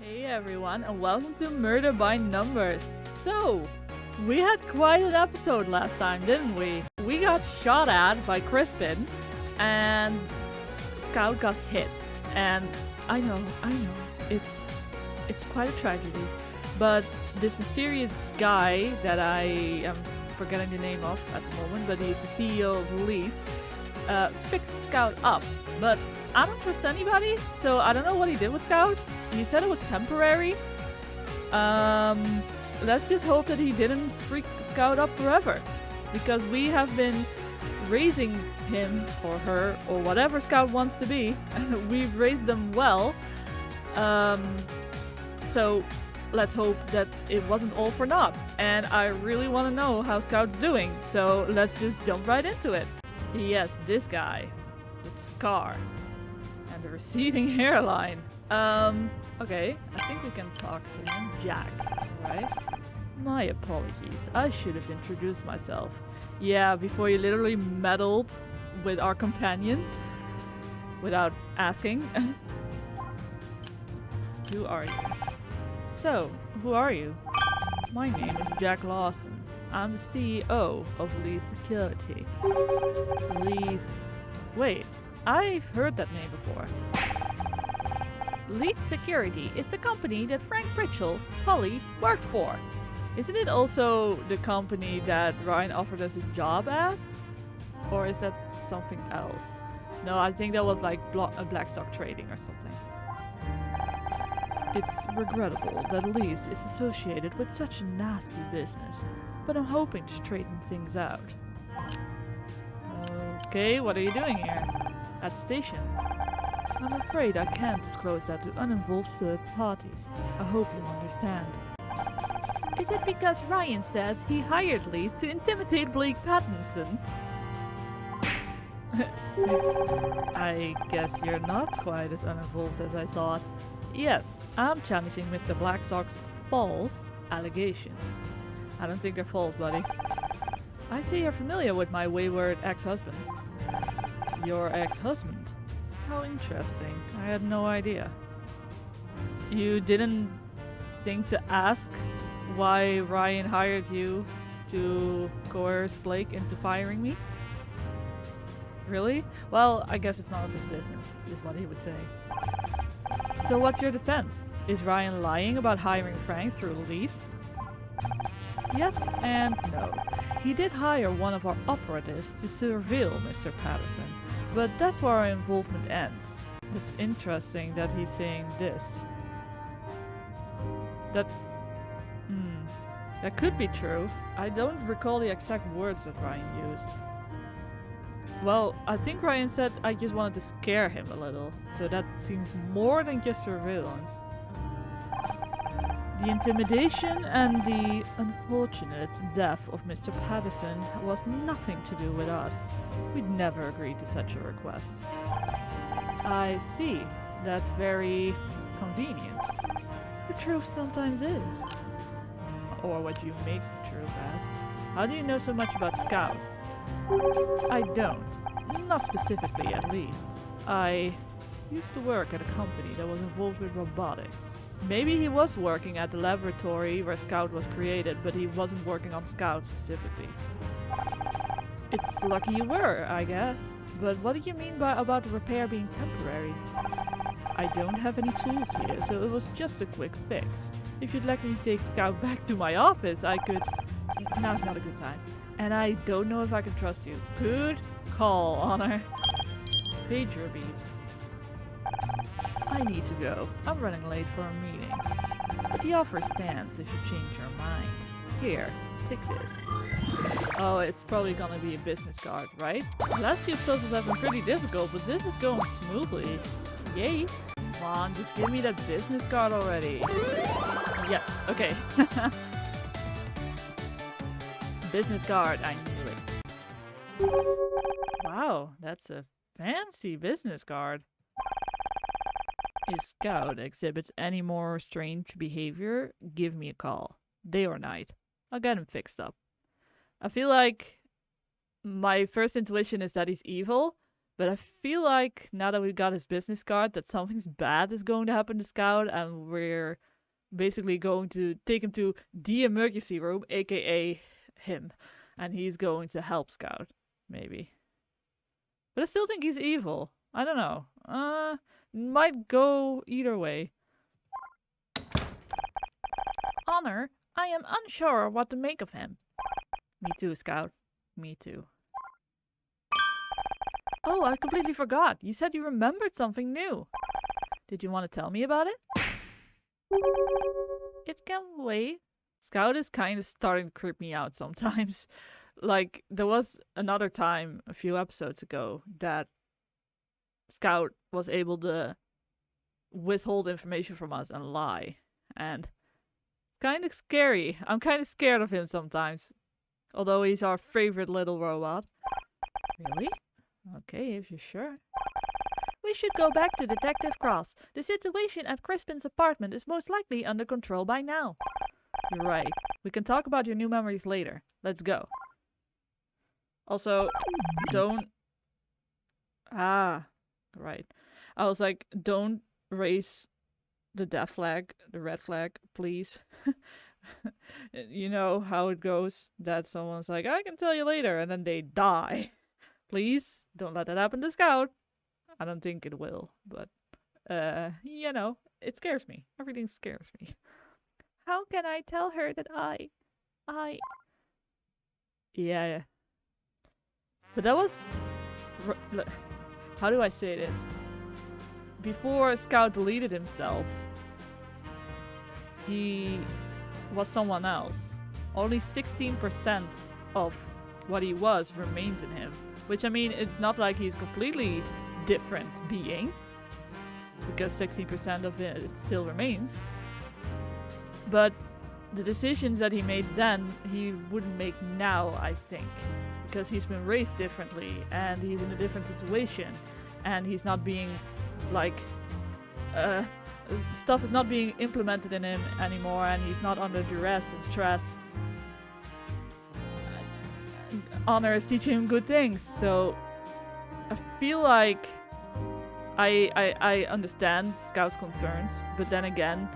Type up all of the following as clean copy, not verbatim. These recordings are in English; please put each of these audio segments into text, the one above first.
Hey everyone, and welcome to Murder by Numbers. So, we had quite an episode last time, didn't we? We got shot at by Crispin, and Scout got hit. And I know, it's quite a tragedy. But this mysterious guy that I am forgetting the name of at the moment, but he's the CEO of Leaf, fixed Scout up. But I don't trust anybody, so I don't know what he did with Scout. He said it was temporary. Let's just hope that he didn't freak Scout up forever. Because we have been raising him or her or whatever Scout wants to be. We've raised them well. So let's hope that it wasn't all for naught. And I really want to know how Scout's doing. So let's just jump right into it. Yes, this guy with the scar and the receding hairline. Okay, I think we can talk to him. Jack, right? My apologies, I should have introduced myself. Yeah, before you literally meddled with our companion without asking. Who are you? So, who are you? My name is Jack Lawson. I'm the CEO of Leaf Security. Leaf... Wait, I've heard that name before. Leaf Security is the company that Frank Pritchell, Polly, worked for. Isn't it also the company that Ryan offered us a job at? Or is that something else? No, I think that was like black stock trading or something. It's regrettable that Leaf is associated with such a nasty business, but I'm hoping to straighten things out. Okay, what are you doing here? At the station. I'm afraid I can't disclose that to uninvolved third parties. I hope you'll understand. Is it because Ryan says he hired Lee to intimidate Blake Pattinson? I guess you're not quite as uninvolved as I thought. Yes, I'm challenging Mr. Blackstock's false allegations. I don't think they're false, buddy. I see you're familiar with my wayward ex-husband. Your ex-husband? How interesting. I had no idea. You didn't think to ask why Ryan hired you to coerce Blake into firing me? Really? Well, I guess it's none of his business, is what he would say. So what's your defense? Is Ryan lying about hiring Frank through Leaf? Yes and no. He did hire one of our operatives to surveil Mr. Patterson. But that's where our involvement ends. It's interesting that he's saying this. That could be true. I don't recall the exact words that Ryan used. Well, I think Ryan said I just wanted to scare him a little, so that seems more than just surveillance. The intimidation and the unfortunate death of Mr. Patterson was nothing to do with us. We'd never agreed to such a request. I see. That's very convenient. The truth sometimes is. Or what you make the truth as. How do you know so much about Scout? I don't. Not specifically, at least. I used to work at a company that was involved with robotics. Maybe he was working at the laboratory where Scout was created, but he wasn't working on Scout specifically. It's lucky you were, I guess. But what do you mean about the repair being temporary? I don't have any tools here, so it was just a quick fix. If you'd like me to take Scout back to my office, I could... Now's not a good time. And I don't know if I can trust you. Good call, Honor. Pager beeps. I need to go. I'm running late for a meeting. But the offer stands if you change your mind. Here, take this. Oh, it's probably gonna be a business card, right? The last few puzzles have been pretty difficult, but this is going smoothly. Yay! Come on, just give me that business card already. Yes, okay. Business card, I knew it. Wow, that's a fancy business card. If Scout exhibits any more strange behavior, give me a call. Day or night. I'll get him fixed up. I feel like my first intuition is that he's evil, But I feel like now that we got his business card, that something bad is going to happen to Scout, and we're basically going to take him to the emergency room, aka him, and he's going to help Scout, maybe. But I still think he's evil. I don't know. Might go either way. Honor, I am unsure what to make of him. Me too, Scout. Me too. Oh, I completely forgot. You said you remembered something new. Did you want to tell me about it? It can wait. Scout is kind of starting to creep me out sometimes. Like, there was another time a few episodes ago that Scout was able to withhold information from us and lie. And it's kind of scary. I'm kind of scared of him sometimes. Although he's our favorite little robot. Really? Okay, if you're sure. We should go back to Detective Cross. The situation at Crispin's apartment is most likely under control by now. You're right. We can talk about your new memories later. Let's go. Also, don't... Ah, right. I was like, don't raise the death flag, the red flag, please. You know how it goes, that someone's like, I can tell you later, and then they die. Please, don't let that happen to Scout. I don't think it will, but, you know, it scares me. Everything scares me. How can I tell her that Yeah. But that was... How do I say this? Before Scout deleted himself, he was someone else. Only 16% of what he was remains in him. Which, I mean, it's not like he's completely different being, because 16% of it still remains. But the decisions that he made then, he wouldn't make now, I think. Because he's been raised differently, and he's in a different situation, and he's not being, like, stuff is not being implemented in him anymore, and he's not under duress and stress. Honor is teaching him good things, so I feel like I understand Scout's concerns, but then again,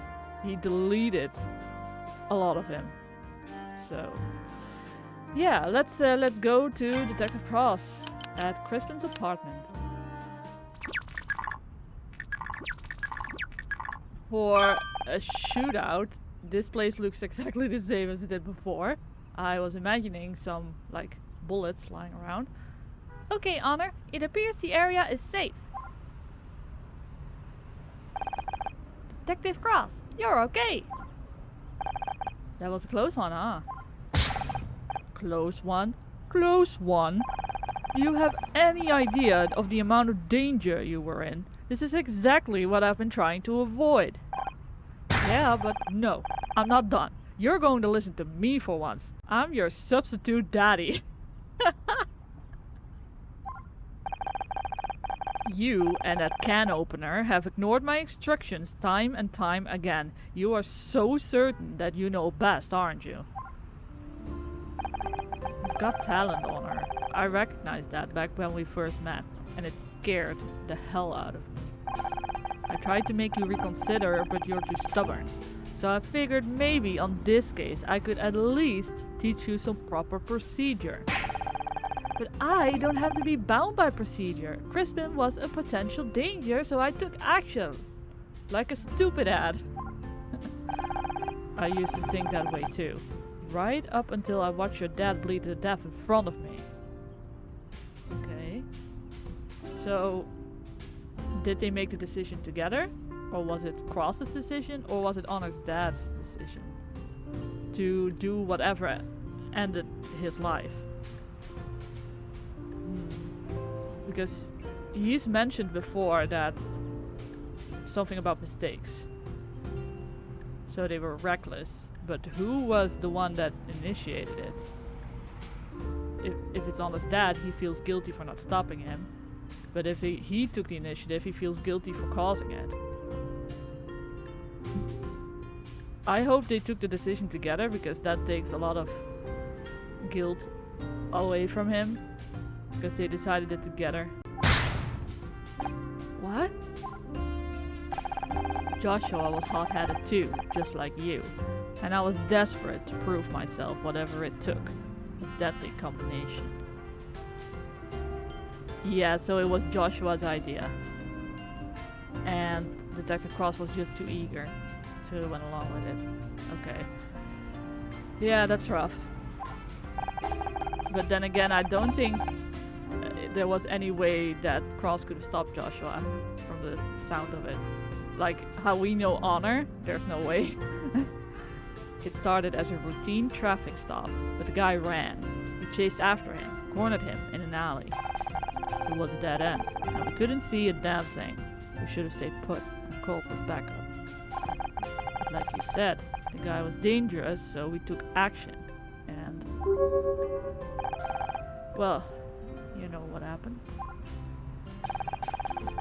he deleted a lot of him. So yeah, let's go to Detective Cross at Crispin's apartment. For a shootout, this place looks exactly the same as it did before. I was imagining some, like, bullets lying around. Okay, Honor, it appears the area is safe. Detective Cross, you're okay. That was a close one, huh? Close one? Close one? Do you have any idea of the amount of danger you were in? This is exactly what I've been trying to avoid. Yeah, but no, I'm not done. You're going to listen to me for once. I'm your substitute daddy. You and that can opener have ignored my instructions time and time again. You are so certain that you know best, aren't you? You've got talent, Honor. I recognized that back when we first met, and it scared the hell out of me. I tried to make you reconsider, but you're too stubborn. So I figured maybe on this case I could at least teach you some proper procedure. But I don't have to be bound by procedure. Crispin was a potential danger, so I took action. Like a stupid ad. I used to think that way too. Right up until I watched your dad bleed to death in front of me. Okay. So, did they make the decision together? Or was it Cross's decision? Or was it Honor's dad's decision? To do whatever ended his life? Because he's mentioned before that something about mistakes. So they were reckless. But who was the one that initiated it? If it's Honor's dad, he feels guilty for not stopping him. But if he took the initiative, he feels guilty for causing it. I hope they took the decision together, because that takes a lot of guilt away from him. Because they decided it together. Joshua was hot-headed too, just like you. And I was desperate to prove myself, whatever it took. A deadly combination. Yeah, so it was Joshua's idea. And Detective Cross was just too eager, so he went along with it. Okay. Yeah, that's rough. But then again, I don't think there was any way that Cross could have stopped Joshua from the sound of it. Like, how we know honor, there's no way. It started as a routine traffic stop, but the guy ran. We chased after him, cornered him in an alley. It was a dead end, and we couldn't see a damn thing. We should have stayed put and called for backup. But like you said, the guy was dangerous, so we took action. And... well, you know what happened.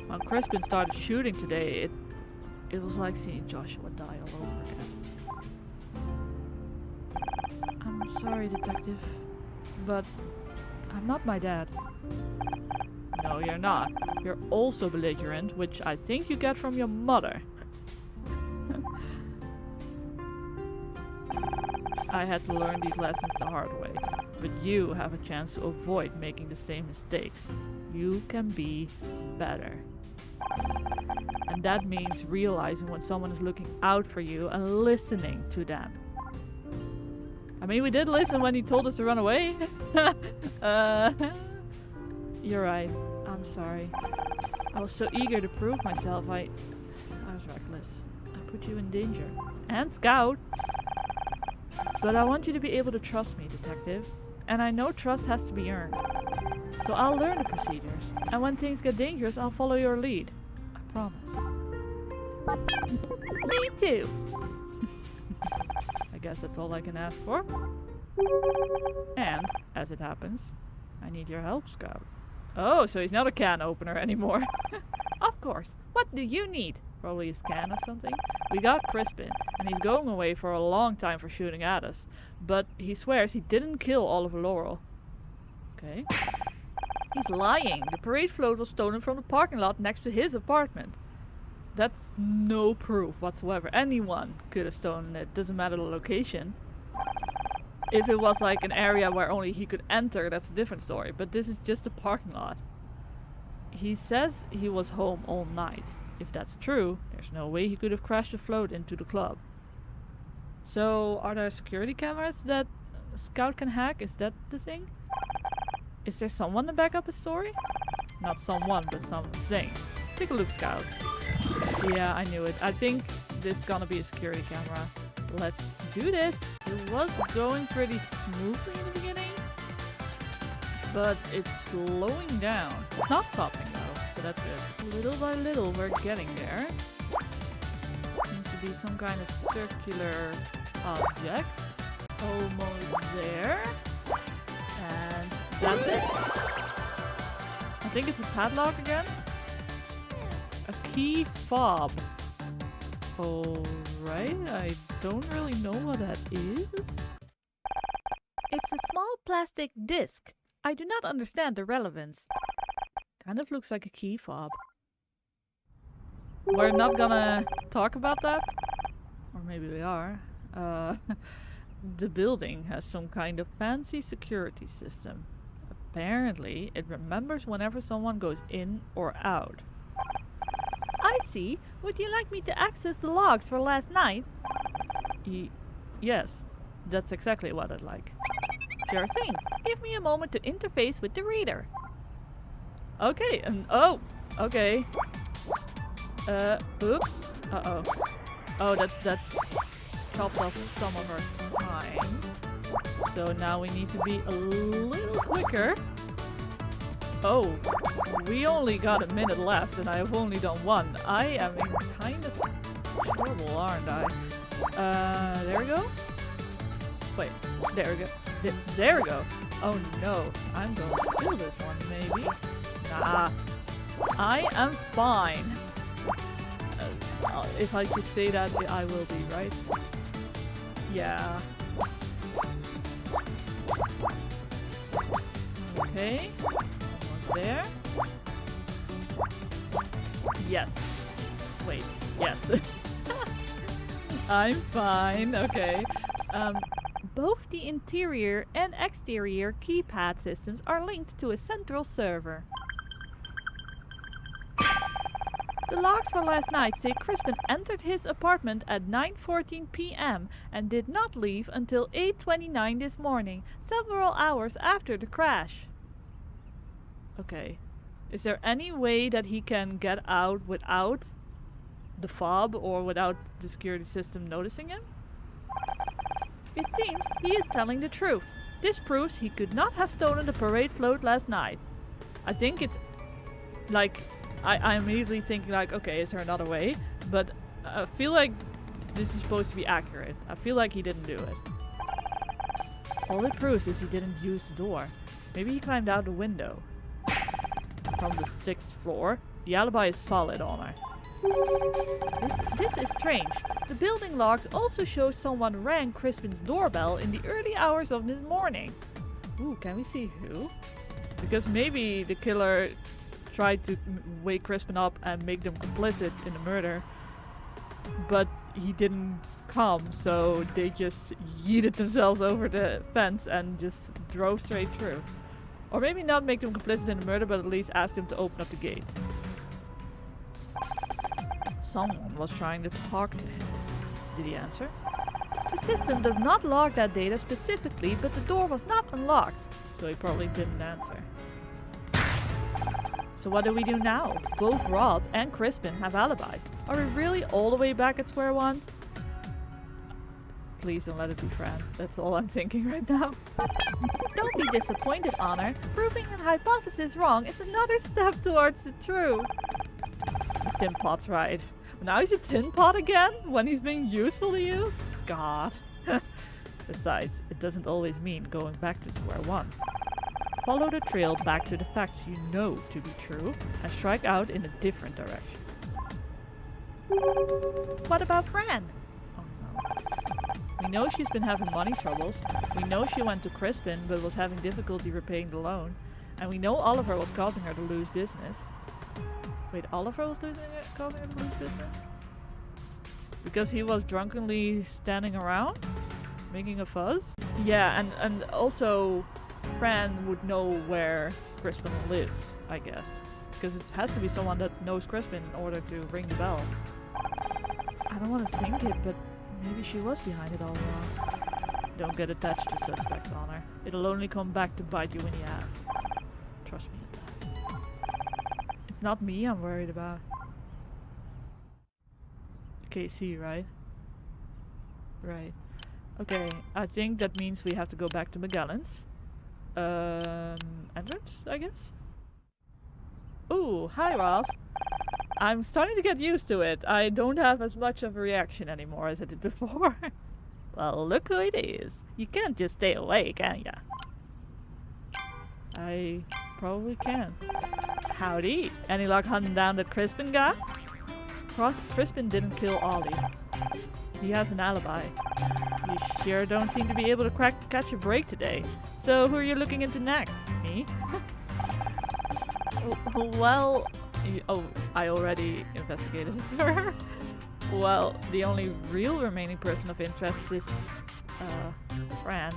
When Crispin started shooting today, it was like seeing Joshua die all over again. I'm sorry, Detective, but I'm not my dad. No, you're not. You're also belligerent, which I think you get from your mother. I had to learn these lessons the hard way, but you have a chance to avoid making the same mistakes. You can be better. And that means realizing when someone is looking out for you and listening to them. I mean, we did listen when he told us to run away. You're right. I'm sorry. I was so eager to prove myself. I was reckless. I put you in danger. And Scout. But I want you to be able to trust me, Detective. And I know trust has to be earned. So I'll learn the procedures. And when things get dangerous, I'll follow your lead. I promise. Me too. I guess that's all I can ask for. And, as it happens, I need your help, Scout. Oh, so he's not a can opener anymore. Of course. What do you need? Probably a scan or something. We got Crispin, and he's going away for a long time for shooting at us. But he swears he didn't kill Oliver Laurel. Okay. He's lying. The parade float was stolen from the parking lot next to his apartment. That's no proof whatsoever. Anyone could have stolen it. Doesn't matter the location. If it was like an area where only he could enter, that's a different story. But this is just a parking lot. He says he was home all night. If that's true, there's no way he could have crashed the float into the club. So, are there security cameras that Scout can hack? Is that the thing? Is there someone to back up his story? Not someone, but something. Take a look, Scout. Yeah, I knew it. I think it's gonna be a security camera. Let's do this. It was going pretty smoothly in the beginning, but it's slowing down. It's not stopping though, so that's good. Little by little, we're getting there. Seems to be some kind of circular object. Almost there. And that's it. I think it's a padlock again. A key fob. Alright, I don't really know what that is. It's a small plastic disc. I do not understand the relevance. Kind of looks like a key fob. We're not gonna talk about that. Or maybe we are. The building has some kind of fancy security system. Apparently, it remembers whenever someone goes in or out. I see. Would you like me to access the logs for last night? Yes, that's exactly what I'd like. Sure thing. Give me a moment to interface with the reader. Okay, and oh, okay. Oops. Uh-oh. Oh, that chopped off some of our time. So now we need to be a little quicker. Oh, we only got a minute left and I have only done one. I am in kind of trouble, aren't I? There we go. Wait, there we go. There we go. Oh no, I'm going to kill this one maybe. Nah, I am fine. If I could say that, I will be, right? Yeah. Okay. Almost there. Yes. Wait. Yes. I'm fine, okay. Both the interior and exterior keypad systems are linked to a central server. The logs for last night say Crispin entered his apartment at 9:14 p.m. and did not leave until 8:29 this morning, several hours after the crash. Okay. Is there any way that he can get out without the fob or without the security system noticing him? It seems he is telling the truth. This proves he could not have stolen the parade float last night. I think it's like, I'm immediately thinking like, okay, is there another way? But I feel like this is supposed to be accurate. I feel like he didn't do it. All it proves is he didn't use the door. Maybe he climbed out the window. From the 6th floor. The alibi is solid, Honor. This is strange. The building logs also show someone rang Crispin's doorbell in the early hours of this morning. Ooh, can we see who? Because maybe the killer tried to wake Crispin up and make them complicit in the murder, but he didn't come, so they just yeeted themselves over the fence and just drove straight through. Or maybe not make them complicit in the murder, but at least ask them to open up the gate. Someone was trying to talk to him. Did he answer? The system does not log that data specifically, but the door was not unlocked, so he probably didn't answer. So what do we do now? Both Ross and Crispin have alibis. Are we really all the way back at square one? Please don't let it be Fran. That's all I'm thinking right now. Don't be disappointed, Honor. Proving an hypothesis wrong is another step towards the truth. The tin pot's right. Now he's a tin pot again? When he's being useful to you? God. Besides, it doesn't always mean going back to square one. Follow the trail back to the facts you know to be true and strike out in a different direction. What about Fran? Oh no. We know she's been having money troubles. We know she went to Crispin but was having difficulty repaying the loan. And we know Oliver was causing her to lose business. Wait, Oliver was causing her to lose business? Because he was drunkenly standing around? Making a fuss? Yeah, and also Fran would know where Crispin lives, I guess. Because it has to be someone that knows Crispin in order to ring the bell. I don't want to think it, but maybe she was behind it all along. Don't get attached to suspects, Honor. It'll only come back to bite you in the ass. Trust me in that. It's not me I'm worried about. KC, right? Right. Okay, I think that means we have to go back to Magellan's. Entrance, I guess? Ooh, hi Ross. I'm starting to get used to it. I don't have as much of a reaction anymore as I did before. Well, look who it is. You can't just stay away, can ya? I probably can. Howdy. Any luck hunting down that Crispin guy? Crispin didn't kill Ollie. He has an alibi. You sure don't seem to be able to catch a break today. So who are you looking into next? Me? Well... Oh, I already investigated her. Well, the only real remaining person of interest is... Fran.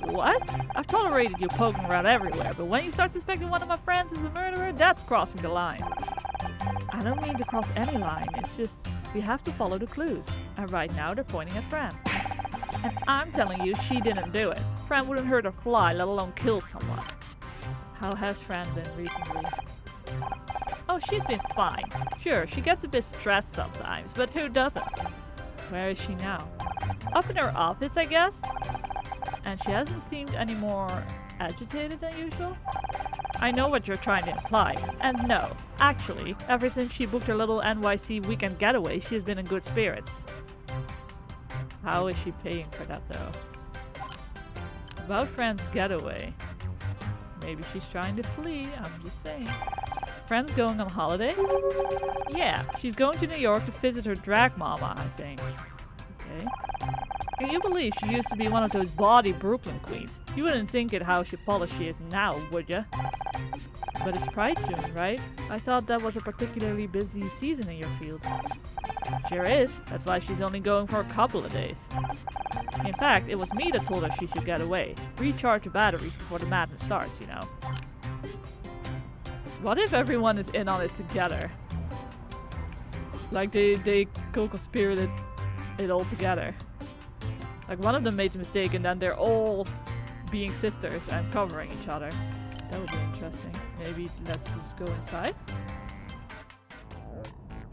What? I've tolerated you poking around everywhere, but when you start suspecting one of my friends is a murderer, that's crossing the line. I don't mean to cross any line, it's just we have to follow the clues. And right now they're pointing at Fran. And I'm telling you, she didn't do it. Fran wouldn't hurt a fly, let alone kill someone. How has Fran been recently? Oh, she's been fine. Sure, she gets a bit stressed sometimes, but who doesn't? Where is she now? Up in her office, I guess? And she hasn't seemed any more agitated than usual? I know what you're trying to imply. And no, actually, ever since she booked her little NYC weekend getaway, she's been in good spirits. How is she paying for that, though? About Fran's getaway. Maybe she's trying to flee, I'm just saying. Fran's going on holiday? Yeah, she's going to New York to visit her drag mama, I think. Okay. Can you believe she used to be one of those bawdy Brooklyn queens? You wouldn't think it how polished she is now, would ya? But it's Pride soon, right? I thought that was a particularly busy season in your field. Sure is. That's why she's only going for a couple of days. In fact, it was me that told her she should get away. Recharge the batteries before the madness starts, you know. What if everyone is in on it together? Like they co-conspirated it all together. Like one of them made a mistake and then they're all being sisters and covering each other. That would be interesting. Maybe let's just go inside.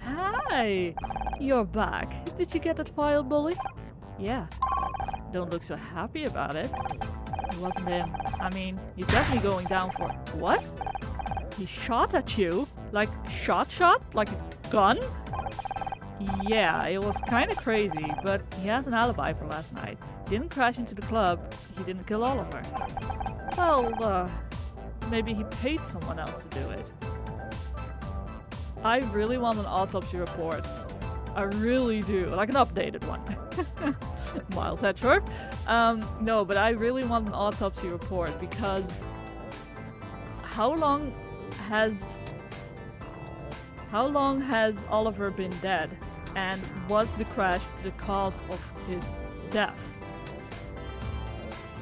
Hi! You're back. Did you get that file, bully? Yeah. Don't look so happy about it. It wasn't him. I mean, you're definitely going down for... What? He shot at you? Like, shot? Like a gun? Yeah, it was kinda crazy, but he has an alibi for last night. He didn't crash into the club. He didn't kill Oliver. Well, maybe he paid someone else to do it. I really want an autopsy report. I really do. Like an updated one. Miles Hedgeworth. No, but I really want an autopsy report because how long has Oliver been dead? And was the crash the cause of his death?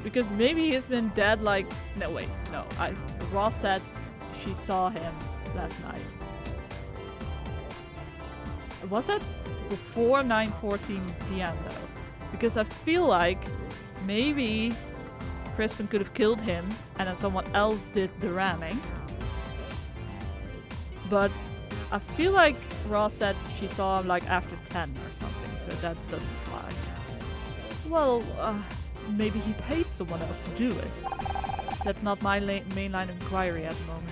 Because maybe he's been dead like... No, wait. No. Ross said she saw him last night. Was it before 9:14 p.m. though? Because I feel like maybe Crispin could have killed him and then someone else did the ramming. But I feel like Ross said she saw him like after 10 or something, so that doesn't fly. Well, maybe he paid someone else to do it. That's not my main line of inquiry at the moment.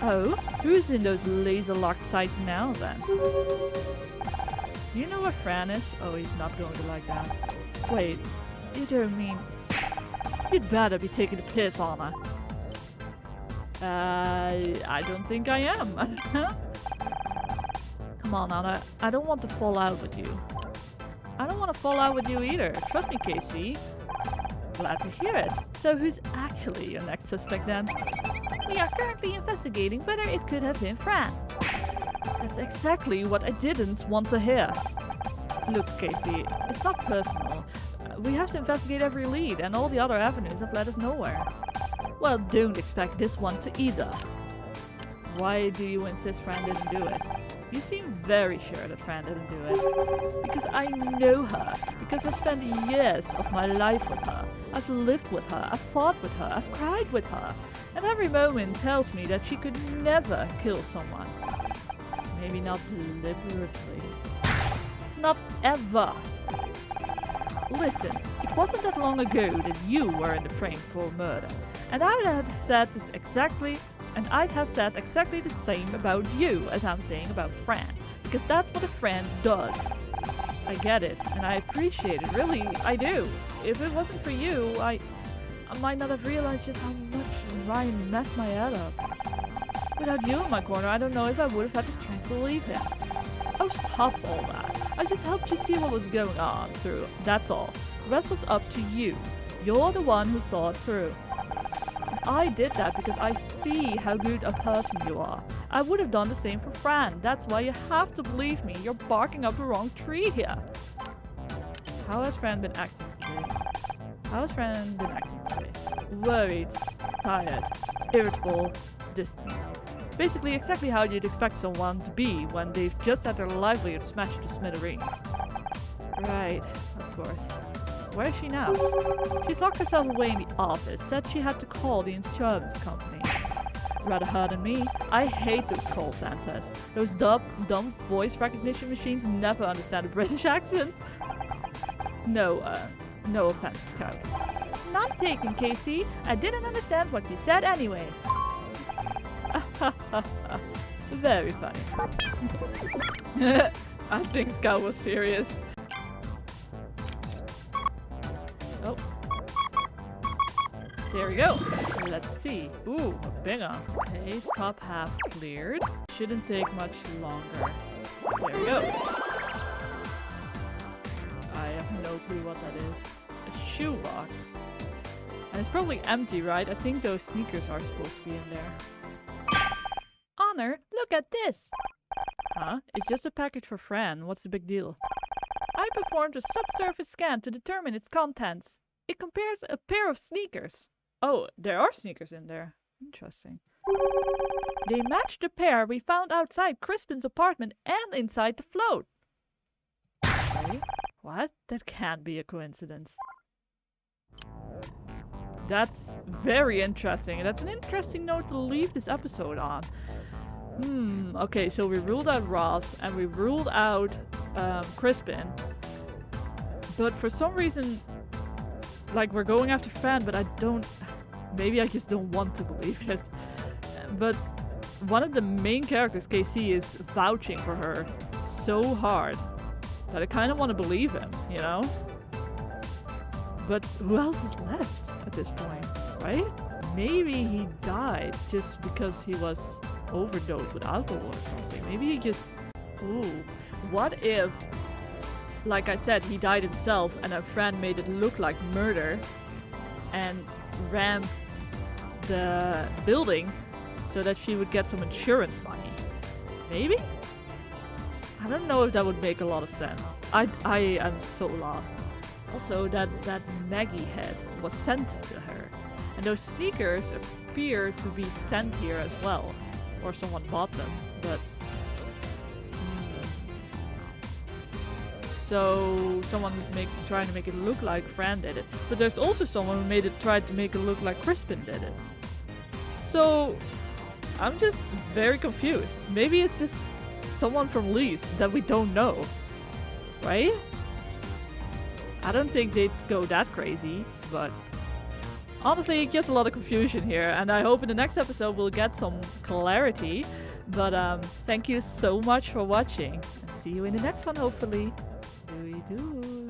Oh, who's in those laser-locked sights now then? You know where Fran is? Oh, he's not going to like that. Wait, you don't mean... You'd better be taking a piss, Anna. I don't think I am. Come on, Anna. I don't want to fall out with you. I don't want to fall out with you either. Trust me, Casey. Glad to hear it. So who's actually your next suspect then? We are currently investigating whether it could have been Fran. That's exactly what I didn't want to hear. Look, Casey, it's not personal. We have to investigate every lead, and all the other avenues have led us nowhere. Well, don't expect this one to either. Why do you insist Fran didn't do it? You seem very sure that Fran didn't do it. Because I know her. Because I've spent years of my life with her. I've lived with her. I've fought with her. I've cried with her. And every moment tells me that she could never kill someone. Maybe not deliberately. Not ever. Listen, it wasn't that long ago that you were in the frame for murder. And I'd have said exactly the same about you as I'm saying about Fran. Because that's what a friend does. I get it, and I appreciate it, really, I do. If it wasn't for you, I might not have realized just how much Ryan messed my head up. Without you in my corner, I don't know if I would have had the strength to leave him. Oh, stop all that. I just helped you see what was going on through, that's all. The rest was up to you. You're the one who saw it through. And I did that because I see how good a person you are. I would have done the same for Fran. That's why you have to believe me. You're barking up the wrong tree here. How has Fran been acting today? Worried, tired, irritable, distant. Basically exactly how you'd expect someone to be when they've just had their livelihood smashed to smithereens. Right, of course. Where is she now? She's locked herself away in the office, said she had to call the insurance company. Rather her than me. I hate those call centers. Those dumb voice recognition machines never understand a British accent. No offense, Scout. None taken, Casey. I didn't understand what you said anyway. Very funny. I think Scout was serious. Oh. There we go. Let's see. Ooh, a big one. Okay, top half cleared. Shouldn't take much longer. There we go. I have no clue what that is. A shoebox. And it's probably empty, right? I think those sneakers are supposed to be in there. Honor, look at this! Huh? It's just a package for Fran. What's the big deal? I performed a subsurface scan to determine its contents. It compares a pair of sneakers. Oh, there are sneakers in there. Interesting. They match the pair we found outside Crispin's apartment and inside the float. Okay. What? That can't be a coincidence. That's very interesting. That's an interesting note to leave this episode on. Okay, so we ruled out Ross and we ruled out Crispin. But for some reason, like, we're going after Fran, but I don't... Maybe I just don't want to believe it. But one of the main characters, KC, is vouching for her so hard that I kind of want to believe him, you know? But who else is left at this point, right? Maybe he died just because he was overdosed with alcohol or something. Maybe he just... Ooh. What if, like I said, he died himself and a friend made it look like murder and rammed the building so that she would get some insurance money? Maybe? I don't know if that would make a lot of sense. I am so lost. Also, that Maggie head was sent to her. And those sneakers appear to be sent here as well. Or someone bought them, but... So, someone was trying to make it look like Fran did it. But there's also someone who tried to make it look like Crispin did it. So, I'm just very confused. Maybe it's just someone from Leith that we don't know. Right? I don't think they'd go that crazy, but honestly, just a lot of confusion here, and I hope in the next episode we'll get some clarity. But thank you so much for watching, and see you in the next one, hopefully. Doo-doo.